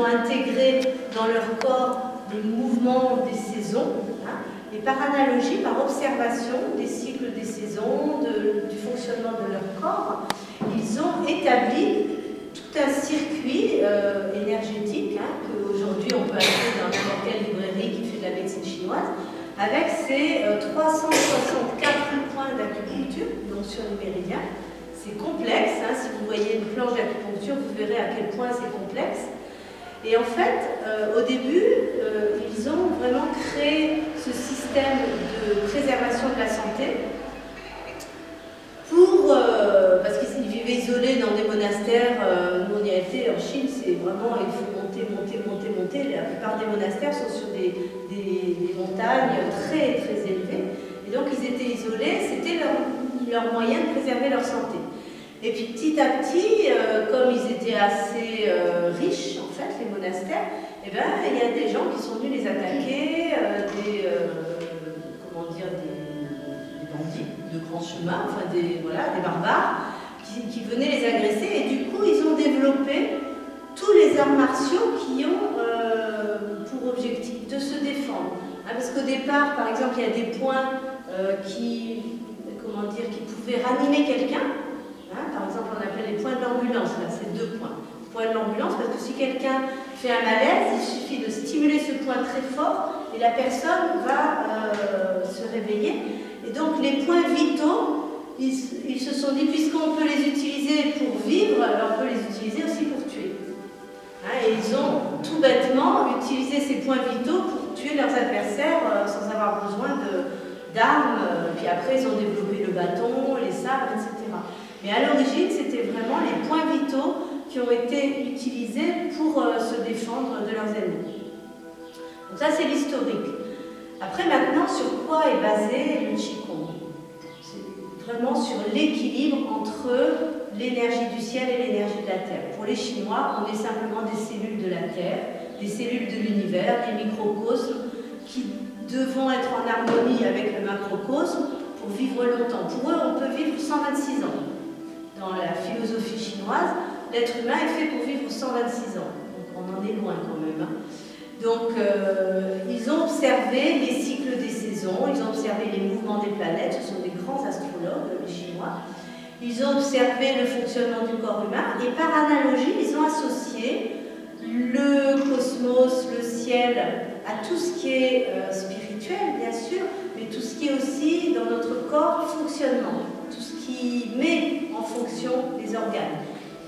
ont intégré dans leur corps les mouvements des saisons, hein, et par analogie, par observation des cycles des saisons, du fonctionnement de leur corps, ils ont établi tout un circuit énergétique, hein, qu'aujourd'hui on peut acheter dans n'importe quelle librairie qui fait de la médecine chinoise, avec ces 364 points d'acupuncture, donc sur les méridiens. C'est complexe, hein, si vous voyez une planche d'acupuncture, vous verrez à quel point c'est complexe. Et en fait, au début, ils ont vraiment créé ce système de préservation de la santé parce qu'ils vivaient isolés dans des monastères. Nous, on y a été en Chine, c'est vraiment, il faut monter. La plupart des monastères sont sur des montagnes très, très élevées. Et donc, ils étaient isolés, c'était leur moyen de préserver leur santé. Et puis petit à petit, comme ils étaient assez riches, en fait, les monastères, eh ben, il y a des gens qui sont venus les attaquer, des bandits de grand chemin, enfin des barbares, qui venaient les agresser. Et du coup, ils ont développé tous les arts martiaux qui ont pour objectif de se défendre. Hein, parce qu'au départ, par exemple, il y a des points qui pouvaient ranimer quelqu'un. Hein, par exemple, on appelle les points de l'ambulance, là, c'est 2 points. Point de l'ambulance, parce que si quelqu'un fait un malaise, il suffit de stimuler ce point très fort et la personne va se réveiller. Et donc, les points vitaux, ils se sont dit, puisqu'on peut les utiliser pour vivre, alors on peut les utiliser aussi pour tuer. Hein, et ils ont tout bêtement utilisé ces points vitaux pour tuer leurs adversaires sans avoir besoin d'armes. Puis après, ils ont développé le bâton, les sabres, etc. Mais à l'origine, c'était vraiment les points vitaux qui ont été utilisés pour se défendre de leurs ennemis. Donc ça, c'est l'historique. Après, maintenant, sur quoi est basé le Qigong? C'est vraiment sur l'équilibre entre l'énergie du ciel et l'énergie de la Terre. Pour les Chinois, on est simplement des cellules de la Terre, des cellules de l'univers, des microcosmes qui devront être en harmonie avec le macrocosme pour vivre longtemps. Pour eux, on peut vivre 126 ans. Dans la philosophie chinoise, l'être humain est fait pour vivre 126 ans. Donc on en est loin quand même. Hein. Donc ils ont observé les cycles des saisons, ils ont observé les mouvements des planètes, ce sont des grands astrologues, les Chinois. Ils ont observé le fonctionnement du corps humain et par analogie, ils ont associé le cosmos, le ciel, à tout ce qui est spirituel, bien sûr, mais tout ce qui est aussi dans notre corps fonctionnement, tout ce qui met en fonction les organes.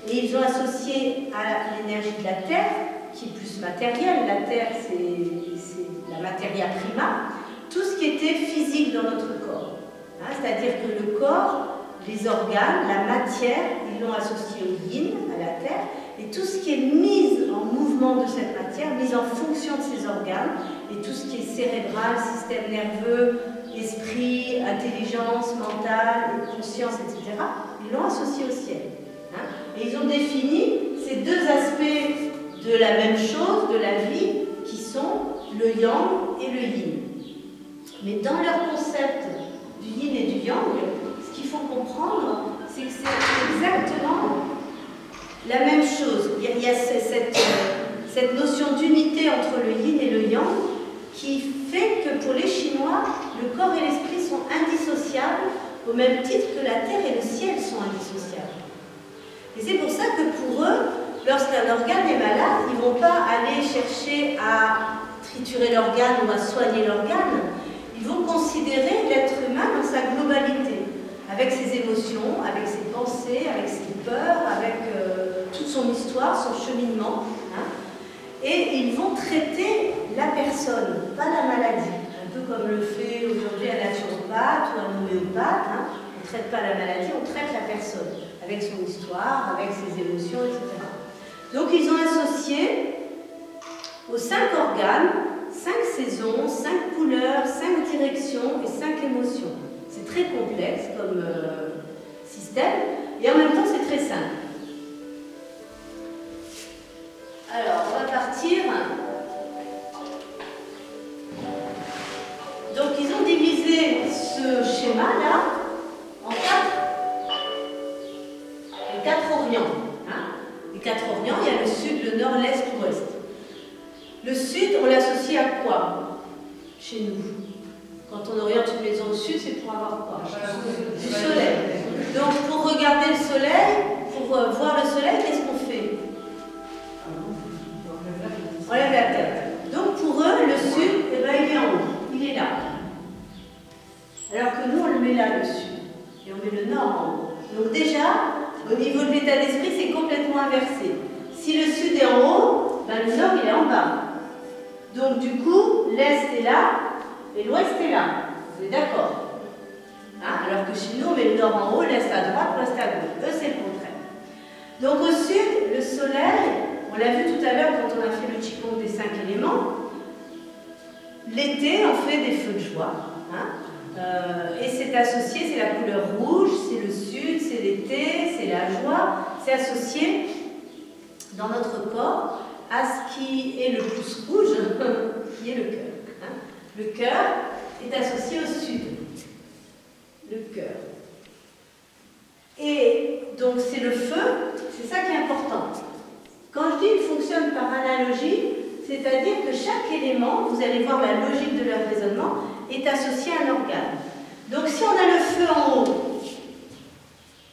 Et ils ont associé à l'énergie de la Terre, qui est plus matérielle, la Terre c'est la materia prima, tout ce qui était physique dans notre corps. Hein, c'est-à-dire que le corps, les organes, la matière, ils l'ont associé au yin, à la Terre, et tout ce qui est mis en mouvement de cette matière, mis en fonction de ces organes, et tout ce qui est cérébral, système nerveux, esprit, intelligence, mentale, conscience, etc., ils l'ont associé au ciel. Hein. Et ils ont défini ces 2 aspects de la même chose, de la vie, qui sont le yang et le yin. Mais dans leur concept du yin et du yang, ce qu'il faut comprendre, c'est que c'est exactement la même chose. Il y a cette notion d'unité entre le yin et le yang qui fait que pour les Chinois, le corps et l'esprit sont indissociables au même titre que la terre et le ciel sont indissociables. Et c'est pour ça que pour eux, lorsqu'un organe est malade, ils ne vont pas aller chercher à triturer l'organe ou à soigner l'organe. Ils vont considérer l'être humain dans sa globalité, avec ses émotions, avec ses pensées, avec ses peurs, avec toute son histoire, son cheminement. Hein. Et ils vont traiter la personne, pas la maladie. Un peu comme le fait aujourd'hui un naturopathe ou un homéopathe. Hein. On ne traite pas la maladie, on traite la personne, avec son histoire, avec ses émotions, etc. Donc ils ont associé aux 5 organes, 5 saisons, 5 couleurs, 5 directions et 5 émotions. C'est très complexe comme système, et en même temps c'est très simple. Alors, on va partir. Donc, ils ont divisé ce schéma-là en 4 orients. Hein. Les 4 orients, il y a le sud, le nord, l'est, l'ouest. Le sud, on l'associe à quoi chez nous? Quand on oriente une maison au sud, c'est pour avoir quoi? Du soleil. Donc pour regarder le soleil, pour voir le soleil, qu'est-ce qu'on fait? On lève la tête. Donc pour eux, le sud, eh ben, il est en haut, il est là. Alors que nous, on le met là, le sud. Et on met le nord en haut. Donc déjà, au niveau de l'état d'esprit, c'est complètement inversé. Si le sud est en haut, ben, le nord, il est en bas. Donc du coup, l'est est là et l'ouest est là. Vous êtes d'accord? Hein? Alors que chez nous, on met le nord en haut, l'est à droite, l'ouest à gauche. Eux, c'est le contraire. Donc au sud, le soleil, on l'a vu tout à l'heure quand on a fait le Qigong des 5 éléments, l'été, on fait des feux de joie. Hein? Et c'est associé, c'est la couleur rouge, c'est le sud, c'est l'été, c'est la joie. C'est associé dans notre corps à ce qui est le plus rouge, qui est le cœur. Hein? Le cœur est associé au sud. Le cœur. Et donc c'est le feu, c'est ça qui est important. Quand je dis qu'il fonctionne par analogie, c'est-à-dire que chaque élément, vous allez voir la logique de leur raisonnement, est associé à un organe. Donc si on a le feu en haut,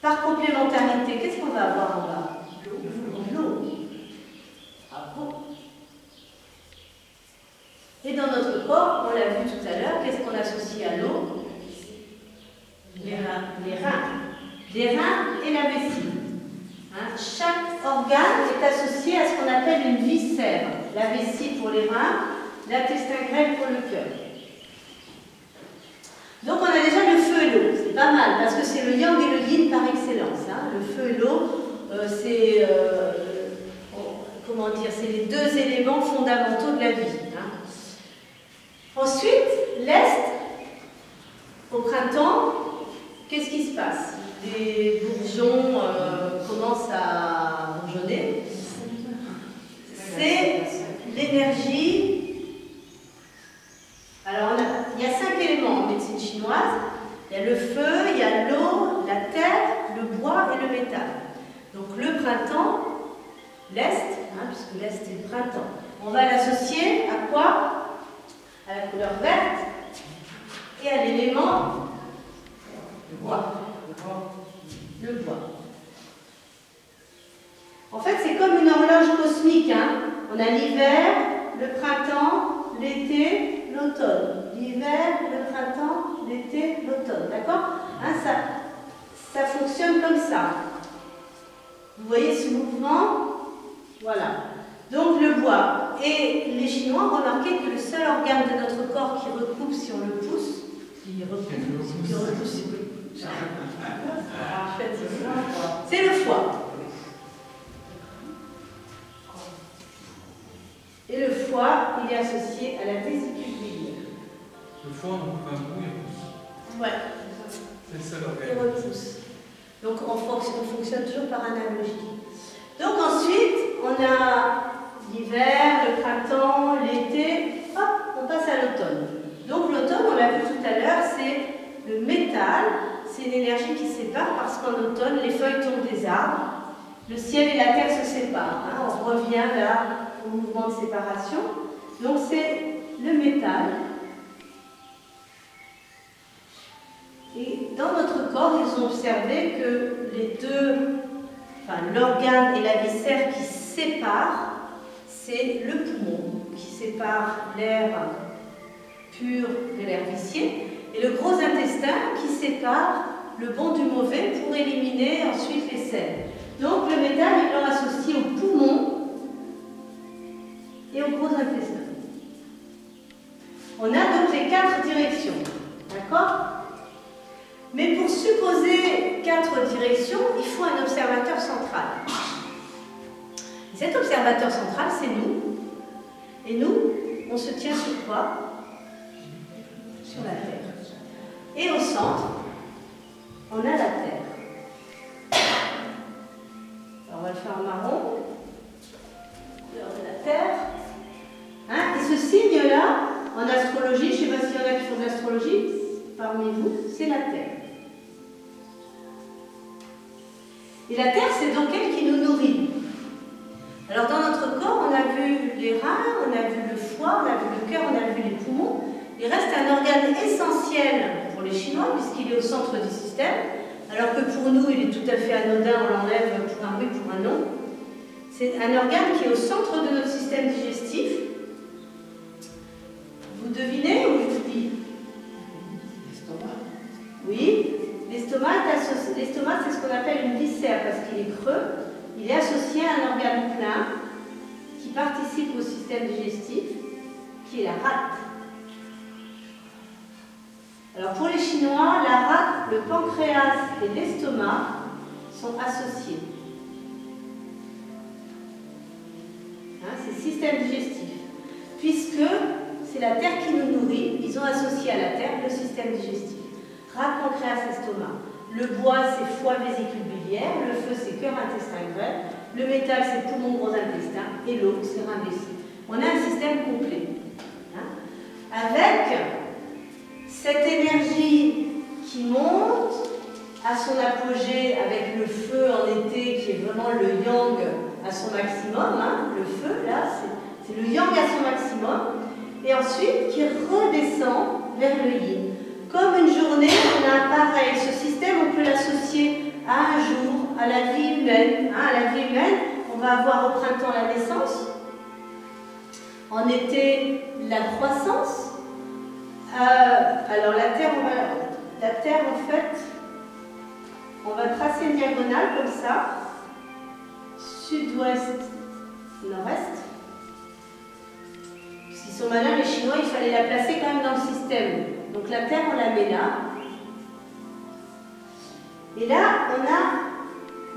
par complémentarité, qu'est-ce qu'on va avoir en bas? L'eau. Ah bon? Et dans notre corps, on l'a vu tout à l'heure, qu'est-ce qu'on associe à l'eau? Les reins. Les reins et la vessie. Hein? Chaque organe est associé à ce qu'on appelle une viscère. La vessie pour les reins, l'intestin grêle pour le cœur. Donc on a déjà le feu et l'eau. C'est pas mal, parce que c'est le yang et le yin par excellence. Hein? Le feu et l'eau, c'est comment dire, c'est les deux éléments fondamentaux de la vie. Hein? Ensuite, l'Est, au printemps, qu'est-ce qui se passe? Les bourgeons commencent à bourgeonner. C'est l'énergie. Alors, il y a 5 éléments en médecine chinoise. Il y a le feu, il y a l'eau, la terre, le bois et le métal. Donc, le printemps, l'Est, hein, puisque l'Est est le printemps, on va l'associer à quoi? À la couleur verte et à l'élément bois. Le bois. En fait, c'est comme une horloge cosmique. Hein. On a l'hiver, le printemps, l'été, l'automne. L'hiver, le printemps, l'été, l'automne. D'accord? Hein, ça fonctionne comme ça. Vous voyez ce mouvement? Voilà. Donc le bois. Et les Chinois ont remarqué que le seul organe de notre corps qui recoupe si on le pousse, c'est le foie. Et le foie, il est associé à la vésicule biliaire. Le foie, on coupe un coup, il repousse. Ouais. C'est le seul organe. Il repousse. Donc on fonctionne toujours par analogie. Donc ensuite, on a l'hiver, le printemps, l'été, hop, on passe à l'automne. Donc l'automne, on l'a vu tout à l'heure, c'est le métal, c'est une énergie qui sépare parce qu'en automne, les feuilles tombent des arbres, le ciel et la terre se séparent. Hein, on revient là au mouvement de séparation. Donc c'est le métal. Et dans notre corps, ils ont observé que les deux, enfin l'organe et la viscère qui séparent, c'est le poumon qui sépare l'air pur de l'air vicié et le gros intestin qui sépare le bon du mauvais pour éliminer ensuite les sels. Donc le métal, ils l'ont associé au poumon et au gros intestin. On a donc les 4 directions, d'accord? Mais pour supposer 4 directions, il faut un observateur central. Et cet observateur central, c'est nous. Et nous, on se tient sur quoi? Sur la Terre. Et au centre, on a la Terre. Alors, on va le faire en marron. Couleur de la Terre. Hein? Et ce signe-là, en astrologie, je ne sais pas s'il y en a qui font de l'astrologie, parmi vous, c'est la Terre. Et la Terre, c'est donc elle qui nous nourrit. Alors dans notre corps, on a vu les reins, on a vu il reste un organe essentiel pour les Chinois, puisqu'il est au centre du système, alors que pour nous, il est tout à fait anodin, on l'enlève pour un oui, pour un non. C'est un organe qui est au centre de notre système digestif. Vous devinez ou je vous dis? L'estomac. Oui, l'estomac, c'est ce qu'on appelle une viscère, parce qu'il est creux. Il est associé à un organe plein qui participe au système digestif, qui est la rate. Alors pour les Chinois, la rate, le pancréas et l'estomac sont associés. Hein, c'est système digestif. Puisque c'est la terre qui nous nourrit, ils ont associé à la terre le système digestif. Rate, pancréas, estomac. Le bois, c'est foie, vésicule biliaire. Le feu, c'est cœur, intestin, grêle. Le métal, c'est poumon, gros intestin. Et l'eau, c'est rein, vessie. On a un système complet. Hein, avec cette énergie qui monte à son apogée avec le feu en été, qui est vraiment le yang à son maximum. Hein, le feu, là, c'est le yang à son maximum. Et ensuite, qui redescend vers le yin. Comme une journée, on a un pareil. Ce système, on peut l'associer à un jour, à la vie humaine. Hein, à la vie humaine, on va avoir au printemps la naissance, en été la croissance. Alors la Terre, en fait, on va tracer une diagonale comme ça, sud-ouest, nord-est. S'ils sont malins, les Chinois, il fallait la placer quand même dans le système. Donc la Terre, on la met là. Et là, on a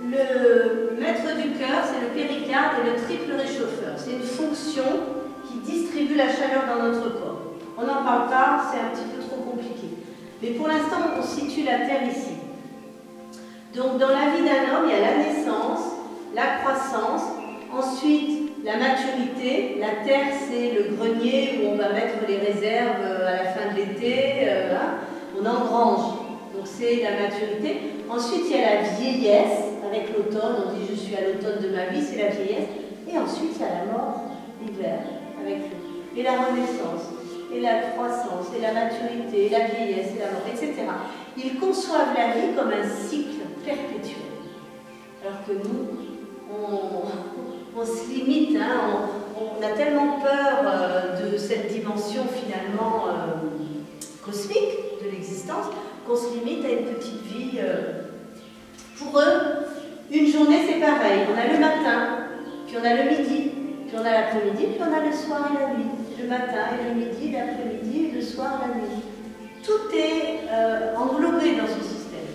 le maître du cœur, c'est le péricarde et le triple réchauffeur. C'est une fonction qui distribue la chaleur dans notre corps. On n'en parle pas, c'est un petit peu trop compliqué. Mais pour l'instant, on situe la Terre ici. Donc dans la vie d'un homme, il y a la naissance, la croissance, ensuite la maturité. La Terre, c'est le grenier où on va mettre les réserves à la fin de l'été. On engrange. Donc c'est la maturité. Ensuite, il y a la vieillesse avec l'automne. On dit je suis à l'automne de ma vie, c'est la vieillesse. Et ensuite, il y a la mort, l'hiver, avec l'eau. Et la renaissance. Et la croissance, et la maturité, et la vieillesse, et la mort, etc. Ils conçoivent la vie comme un cycle perpétuel. Alors que nous, on se limite, hein, on a tellement peur de cette dimension finalement cosmique de l'existence qu'on se limite à une petite vie. Pour eux, une journée c'est pareil. On a le matin, puis on a le midi, puis on a l'après-midi, puis on a le soir et la nuit. Le matin et le midi, l'après-midi, le soir, la nuit. Tout est englobé dans ce système.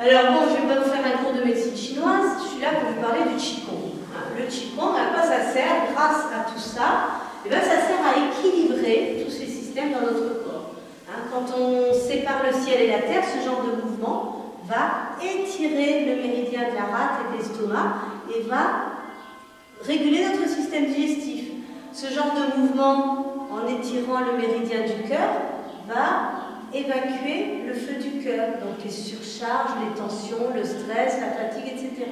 Alors bon, je ne vais pas vous faire un cours de médecine chinoise, je suis là pour vous parler du Qigong. Le Qigong, à quoi ça sert grâce à tout ça? Eh bien, ça sert à équilibrer tous ces systèmes dans notre corps. Quand on sépare le ciel et la terre, ce genre de mouvement va étirer le méridien de la rate et de l'estomac et va réguler notre système digestif. Ce genre de mouvement, en étirant le méridien du cœur, va évacuer le feu du cœur, donc les surcharges, les tensions, le stress, la fatigue, etc.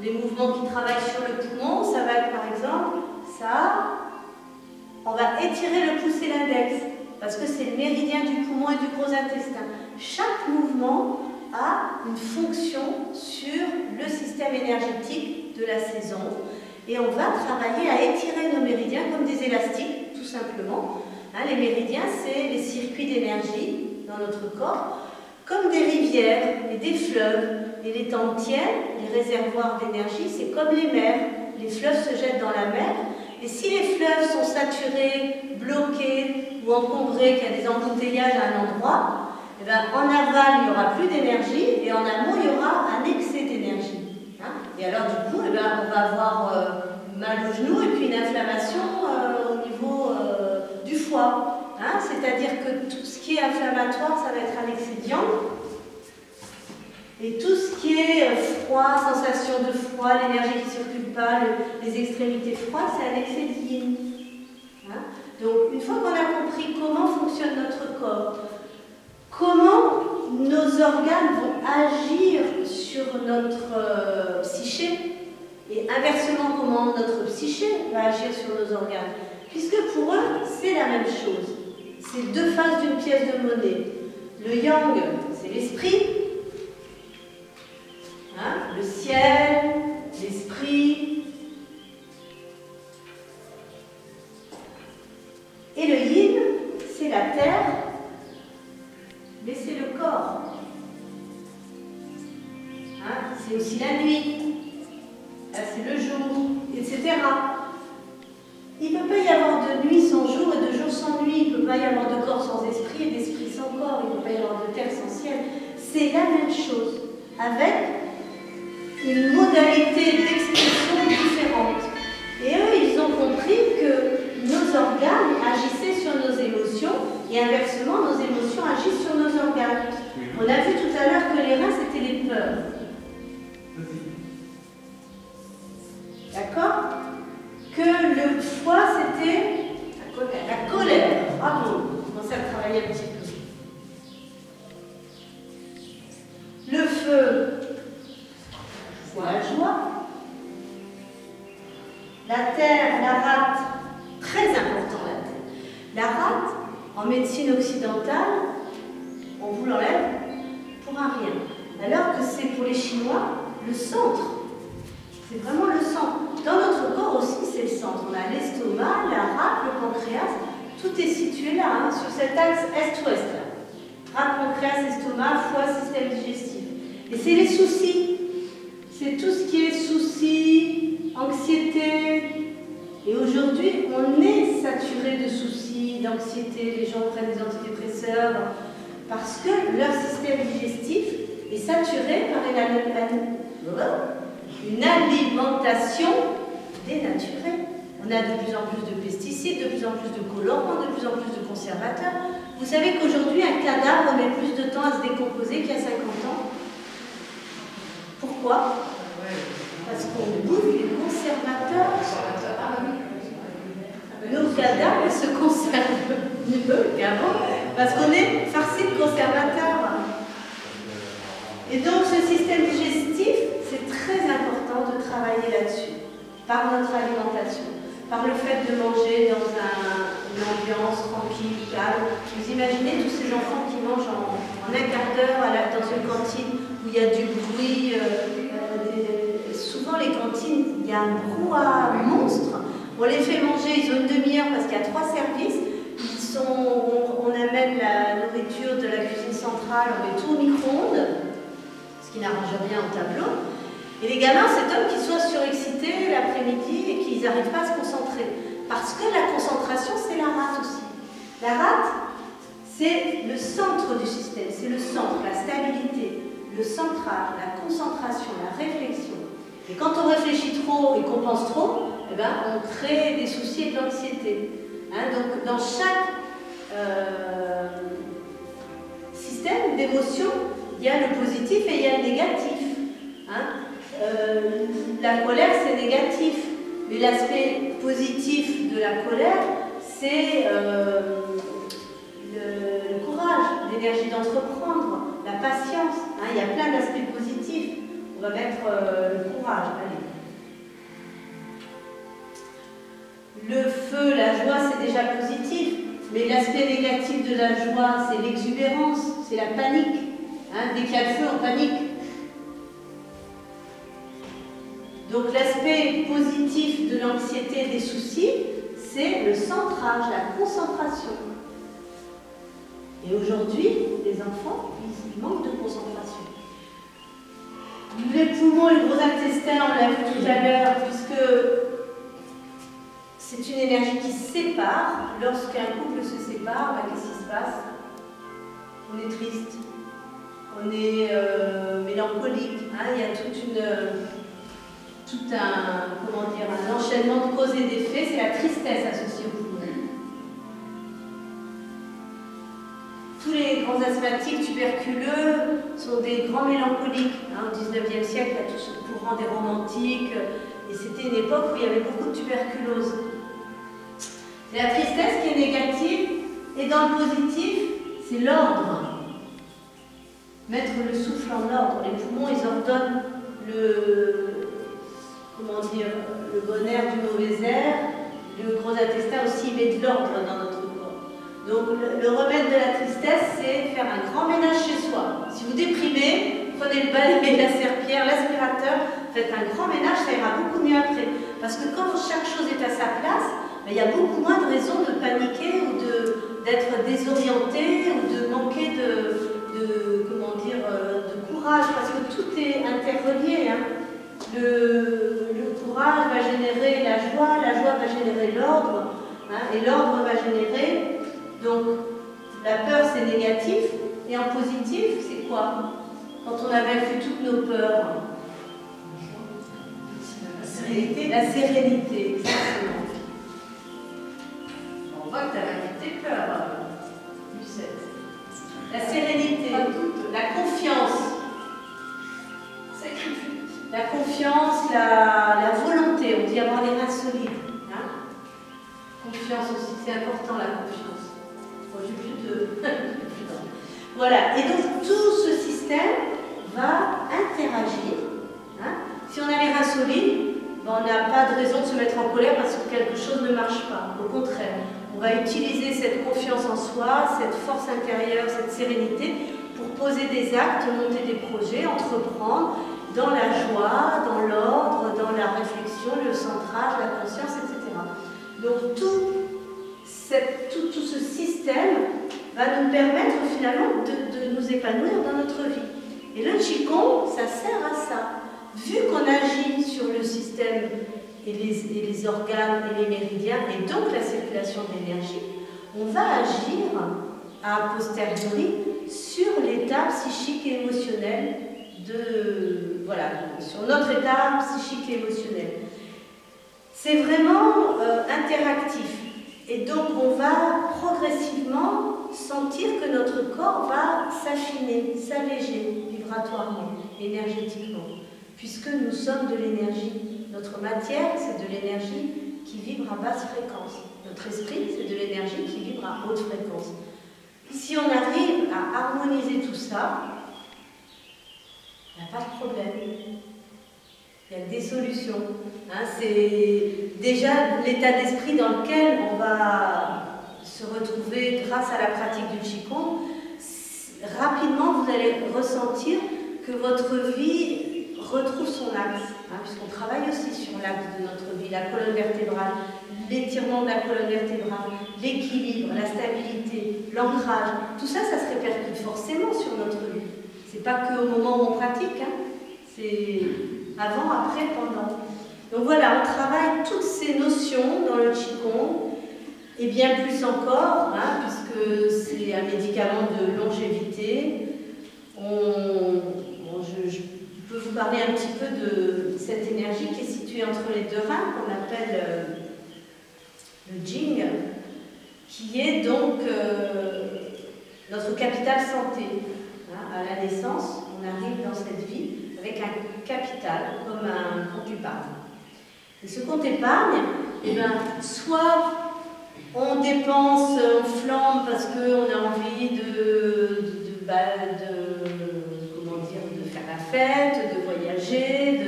Les mouvements qui travaillent sur le poumon, ça va être par exemple ça. On va étirer le pouce et l'index, parce que c'est le méridien du poumon et du gros intestin. Chaque mouvement a une fonction sur le système énergétique de la saison. Et on va travailler à étirer nos méridiens comme des élastiques, tout simplement. Les méridiens, c'est les circuits d'énergie dans notre corps, comme des rivières et des fleuves. Et les temps tiennent, les réservoirs d'énergie, c'est comme les mers. Les fleuves se jettent dans la mer. Et si les fleuves sont saturés, bloqués ou encombrés, qu'il y a des embouteillages à un endroit, eh bien, en aval, il n'y aura plus d'énergie et en amont, il y aura un excès d'énergie. Et alors, du coup, eh bien, on va avoir mal au genou et puis une inflammation au niveau du foie. C'est-à-dire que tout ce qui est inflammatoire, ça va être un excès de yang. Et tout ce qui est froid, sensation de froid, l'énergie qui ne circule pas, les extrémités froides, c'est un excès de yin. Donc, une fois qu'on a compris comment fonctionne notre corps, comment nos organes vont agir sur notre psyché, et inversement, comment notre psyché va agir sur nos organes. puisque pour eux, c'est la même chose. C'est deux faces d'une pièce de monnaie. Le yang, c'est l'esprit, hein, le ciel, l'esprit. Et le yin, c'est la terre, mais c'est le corps. Hein, c'est aussi la nuit, c'est le jour, etc. Il ne peut pas y avoir de nuit sans jour et de jour sans nuit. Il ne peut pas y avoir de corps sans esprit et d'esprit sans corps. Il ne peut pas y avoir de terre sans ciel. C'est la même chose, avec une modalité d'expression différente. Et eux, ils ont compris que nos organes agissaient sur nos émotions et inversement, nos émotions agissent sur nos organes. On a vu tout à l'heure que les reins, c'était les peurs. D'accord? Que le foie, c'était la colère. Bravo, on commence à travailler un petit peu. Le feu, c'est la joie. La terre, la rate, très important la terre. La rate, en médecine occidentale, on vous l'enlève pour un rien. Alors que c'est pour les Chinois le centre. C'est vraiment le centre. Dans notre corps aussi, c'est le centre. On a l'estomac, la rate, le pancréas. Tout est situé là, hein, sur cet axe est-ouest. Rate, pancréas, estomac, foie, système digestif. Et c'est les soucis. C'est tout ce qui est soucis, anxiété. Et aujourd'hui, on est saturé de soucis, d'anxiété. Les gens prennent des antidépresseurs parce que leur système digestif est saturé par une alimentation dénaturée. On a de plus en plus de pesticides, de plus en plus de colorants, de plus en plus de conservateurs. Vous savez qu'aujourd'hui, un cadavre met plus de temps à se décomposer qu'il y a 50 ans. Pourquoi? Parce qu'on bouffe les conservateurs. Nos cadavres se conservent mieux qu'avant, parce qu'on est farci de conservateurs. Et donc, ce système digestif, c'est très important de travailler là-dessus, par notre alimentation, par le fait de manger dans une ambiance tranquille, calme. Vous imaginez tous ces enfants qui mangent en un quart d'heure dans une cantine où il y a du bruit. Souvent, les cantines, il y a un brouhaha monstre. On les fait manger, ils ont une demi-heure parce qu'il y a 3 services. On amène la nourriture de la cuisine centrale, on met tout au micro-ondes, ce qui n'arrange rien au tableau. Et les gamins, c'est comme qu'ils soient surexcités l'après-midi et qu'ils n'arrivent pas à se concentrer. Parce que la concentration, c'est la rate aussi. La rate, c'est le centre du système, c'est le centre, la stabilité, le central, la concentration, la réflexion. Et quand on réfléchit trop et qu'on pense trop, eh ben, on crée des soucis et de l'anxiété. Hein, donc, dans chaque système d'émotion, il y a le positif et il y a le négatif. Hein. La colère, c'est négatif, mais l'aspect positif de la colère, c'est le courage, l'énergie d'entreprendre, la patience. Hein. Il y a plein d'aspects positifs. On va mettre le courage. Allez. Le feu, la joie, c'est déjà positif, mais l'aspect négatif de la joie, c'est l'exubérance, c'est la panique. Hein, dès qu'il y a le feu, on panique. Donc l'aspect positif de l'anxiété et des soucis, c'est le centrage, la concentration. Et aujourd'hui, les enfants, ils manquent de concentration. Les poumons et le gros intestin, on l'a vu tout à l'heure, puisque c'est une énergie qui se sépare. Lorsqu'un couple se sépare, ben, qu'est-ce qui se passe? On est triste, on est mélancolique. Hein, il y a un enchaînement de causes et d'effets. C'est la tristesse associée au poumon. Tous les grands asthmatiques tuberculeux sont des grands mélancoliques. Hein, au XIXe siècle, il y a tout ce courant des romantiques. Et c'était une époque où il y avait beaucoup de tuberculose. C'est la tristesse qui est négative, et dans le positif, c'est l'ordre. Mettre le souffle en ordre. Les poumons, ils ordonnent le bon air du mauvais air, Le gros intestin aussi met de l'ordre dans notre corps. Donc le remède de la tristesse, c'est faire un grand ménage chez soi. Si vous déprimez, prenez le balai, la serpillière, l'aspirateur, faites un grand ménage, ça ira beaucoup mieux après. Parce que quand chaque chose est à sa place, il y a beaucoup moins de raisons de paniquer ou d'être désorienté ou de manquer comment dire, de courage, parce que tout est interrelié. Hein. Le courage va générer la joie va générer l'ordre, hein, et l'ordre va générer... Donc, la peur, c'est négatif, et en positif, c'est quoi? Quand on a vaincu toutes nos peurs. La sérénité. La sérénité, exactement. On voit que tu as vaincu tes peurs, Lucette. La sérénité, la confiance. La confiance, la volonté, on dit avoir les reins solides. Hein, confiance aussi, c'est important la confiance. Bon, j'ai plus de... Voilà, et donc tout ce système va interagir. Hein. Si on a les reins solides, ben, on n'a pas de raison de se mettre en colère parce que quelque chose ne marche pas. Au contraire, on va utiliser cette confiance en soi, cette force intérieure, cette sérénité pour poser des actes, monter des projets, entreprendre dans la joie, dans l'ordre, dans la réflexion, le centrage, la conscience, etc. Donc tout ce système va nous permettre finalement de nous épanouir dans notre vie. Et le Qigong, ça sert à ça. Vu qu'on agit sur le système et les organes et les méridiens, et donc la circulation d'énergie, on va agir a posteriori sur l'état psychique et émotionnel sur notre état psychique et émotionnel. C'est vraiment interactif. Et donc on va progressivement sentir que notre corps va s'affiner, s'alléger vibratoirement, énergétiquement, puisque nous sommes de l'énergie. Notre matière, c'est de l'énergie qui vibre à basse fréquence. Notre esprit, c'est de l'énergie qui vibre à haute fréquence. Si on arrive à harmoniser tout ça, il n'y a pas de problème. Il y a des solutions. Hein, c'est déjà l'état d'esprit dans lequel on va se retrouver grâce à la pratique du Qigong. Rapidement, vous allez ressentir que votre vie retrouve son axe. Hein, puisqu'on travaille aussi sur l'axe de notre vie, la colonne vertébrale, l'étirement de la colonne vertébrale, l'équilibre, la stabilité, l'ancrage. Tout ça, ça se répercute forcément sur notre vie. C'est pas qu'au moment où on pratique, hein, c'est avant, après, pendant. Donc voilà, on travaille toutes ces notions dans le Qigong, et bien plus encore, hein, puisque c'est un médicament de longévité. Je peux vous parler un petit peu de cette énergie qui est située entre les deux reins, qu'on appelle le Jing, qui est donc notre capital santé. Hein, à la naissance, on arrive dans cette vie avec un capital, comme un compte épargne. Et ce compte épargne, eh bien, soit on dépense, on flambe parce qu'on a envie de faire la fête, de voyager,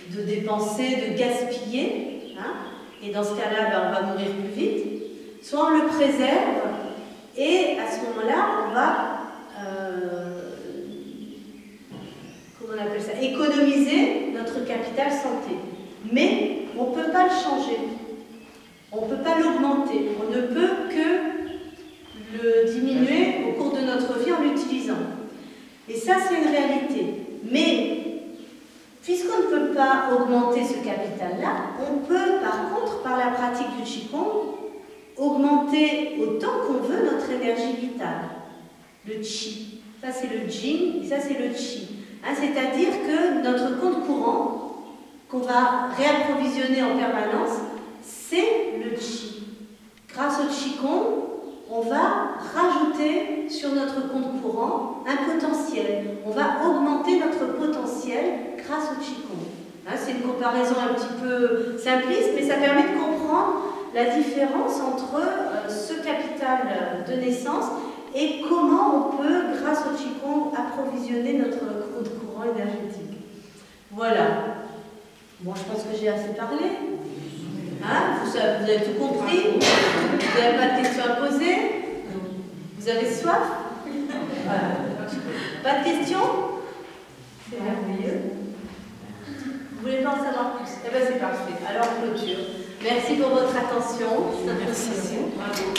de dépenser, de gaspiller. Hein, et dans ce cas-là, ben, on va mourir plus vite. Soit on le préserve et à ce moment-là, on va on appelle ça, économiser notre capital santé. Mais on ne peut pas le changer. On ne peut pas l'augmenter. On ne peut que le diminuer au cours de notre vie en l'utilisant. Et ça, c'est une réalité. Mais, puisqu'on ne peut pas augmenter ce capital-là, on peut, par contre, par la pratique du Qigong, augmenter autant qu'on veut notre énergie vitale. Le Qi. Ça, c'est le Jing, et ça, c'est le Qi. Hein, c'est-à-dire que notre compte courant, qu'on va réapprovisionner en permanence, c'est le Qi. Grâce au Qigong, on va rajouter sur notre compte courant un potentiel. On va augmenter notre potentiel grâce au Qigong. Hein, c'est une comparaison un petit peu simpliste, mais ça permet de comprendre la différence entre ce capital de naissance et comment on peut, grâce au Qigong, approvisionner notre compte courant énergétique. Voilà. Bon, je pense que j'ai assez parlé. Hein, vous avez tout compris? Vous n'avez pas de questions à poser? Vous avez soif? Voilà. Pas de questions? C'est merveilleux. Vous voulez pas en savoir plus? Eh bien, c'est parfait. Alors, clôture. Merci pour votre attention. Merci. Bravo.